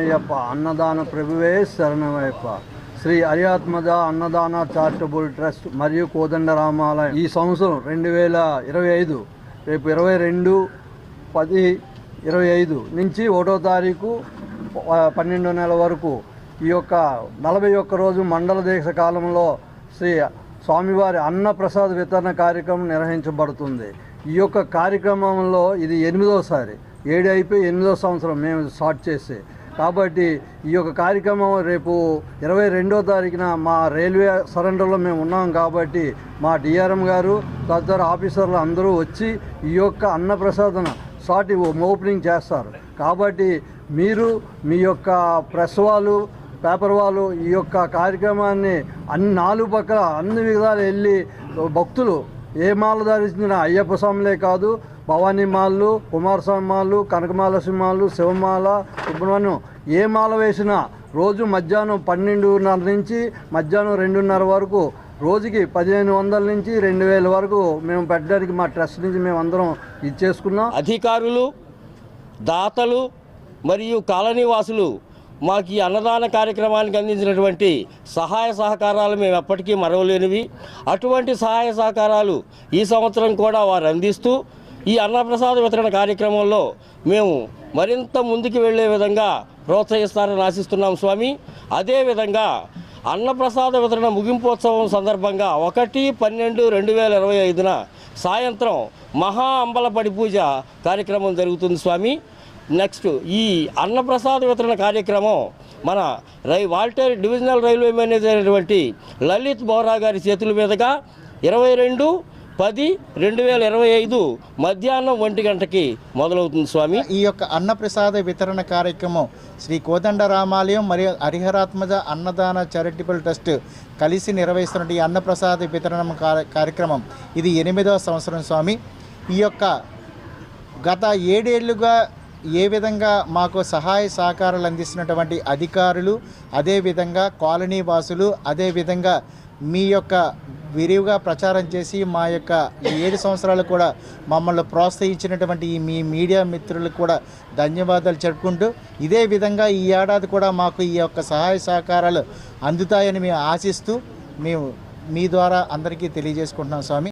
శరణమయ్యప్ప. అన్నదాన ప్రభువే శరణమయ్యప్ప. శ్రీ అరియాత్మజ అన్నదాన చారిటబుల్ ట్రస్ట్ మరియు కోదండరామాలయం ఈ సంవత్సరం 2025 రేపు 22/10/25 నుంచి 1వ తారీఖు 12వ నెల వరకు ఈ యొక్క 41 రోజు మండల దీక్ష కాలంలో శ్రీ స్వామివారి అన్నప్రసాద వితరణ కార్యక్రమం నిర్వహించబడుతుంది. ఈ యొక్క కార్యక్రమంలో ఇది 8వసారి, 7 అయిపోయి 8వ సంవత్సరం మేము స్టార్ట్ చేసి. కాబట్టి ఈ యొక్క కార్యక్రమం రేపు 22వ తారీఖున మా రైల్వే సరెండర్లో మేము ఉన్నాం. కాబట్టి మా డిఆర్ఎం గారు తదితర ఆఫీసర్లు అందరూ వచ్చి ఈ యొక్క అన్నప్రసాదన స్టార్ట్ ఓపెనింగ్ చేస్తారు. కాబట్టి మీరు మీ యొక్క ప్రెస్ వాళ్ళు, పేపర్ వాళ్ళు ఈ యొక్క కార్యక్రమాన్ని అన్ని 4 పక్కల అన్ని విధాలు వెళ్ళి భక్తులు ఏ మాల ధరించిన అయ్యప్ప స్వాములే కాదు, భవానీ మాలలు, కుమారస్వామి మాలలు, కనకమహాలక్ష్మి మాలలు, శివమాల, సుబ్రహ్మణ్యం ఏ మాల వేసినా రోజు మధ్యాహ్నం 12:30 నుంచి మధ్యాహ్నం 2:30 వరకు రోజుకి 1500 నుంచి 2000 వరకు మేము పెట్టడానికి మా ట్రస్ట్ నుంచి మేము అందరం ఇచ్చేసుకున్నాం. అధికారులు, దాతలు మరియు కాలనీ వాసులు మాకు ఈ అన్నదాన కార్యక్రమానికి అందించినటువంటి సహాయ సహకారాలు మేము ఎప్పటికీ మరవలేనివి. అటువంటి సహాయ సహకారాలు ఈ సంవత్సరం కూడా వారు అందిస్తూ ఈ అన్నప్రసాద వితరణ కార్యక్రమంలో మేము మరింత ముందుకు వెళ్ళే విధంగా ప్రోత్సహిస్తారని ఆశిస్తున్నాం స్వామి. అదేవిధంగా అన్నప్రసాద వితరణ ముగింపోత్సవం సందర్భంగా 1/12/2025 సాయంత్రం మహా అంబలపడి పూజ కార్యక్రమం జరుగుతుంది స్వామి. నెక్స్ట్ ఈ అన్నప్రసాద వితరణ కార్యక్రమం మన వాల్టేర్ డివిజనల్ రైల్వే మేనేజర్ అయినటువంటి లలిత్ బోరా గారి చేతుల మీదుగా 22/10/2025 మధ్యాహ్నం 1 గంటకి మొదలవుతుంది స్వామి. ఈ యొక్క అన్నప్రసాద వితరణ కార్యక్రమం శ్రీ కోదండరామాలయం మరియు హరిహరాత్మజ అన్నదాన చారిటబుల్ ట్రస్ట్ కలిసి నిర్వహిస్తున్న ఈ అన్నప్రసాద వితరణ కార్యక్రమం ఇది 8వ సంవత్సరం స్వామి. ఈ యొక్క గత 7 ఏళ్లుగా ఏ విధంగా మాకు సహాయ సహకారాలు అందిస్తున్నటువంటి అధికారులు, అదేవిధంగా కాలనీ వాసులు, అదేవిధంగా మీ యొక్క విరివిగా ప్రచారం చేసి మా యొక్క 7 సంవత్సరాలు కూడా మమ్మల్ని ప్రోత్సహించినటువంటి మీ మీడియా మిత్రులకు కూడా ధన్యవాదాలు చెప్పుకుంటూ, ఇదే విధంగా ఈ ఏడాది కూడా మాకు ఈ యొక్క సహాయ సహకారాలు అందుతాయని మేము ఆశిస్తూ మేము మీ ద్వారా అందరికీ తెలియజేసుకుంటున్నాం స్వామి.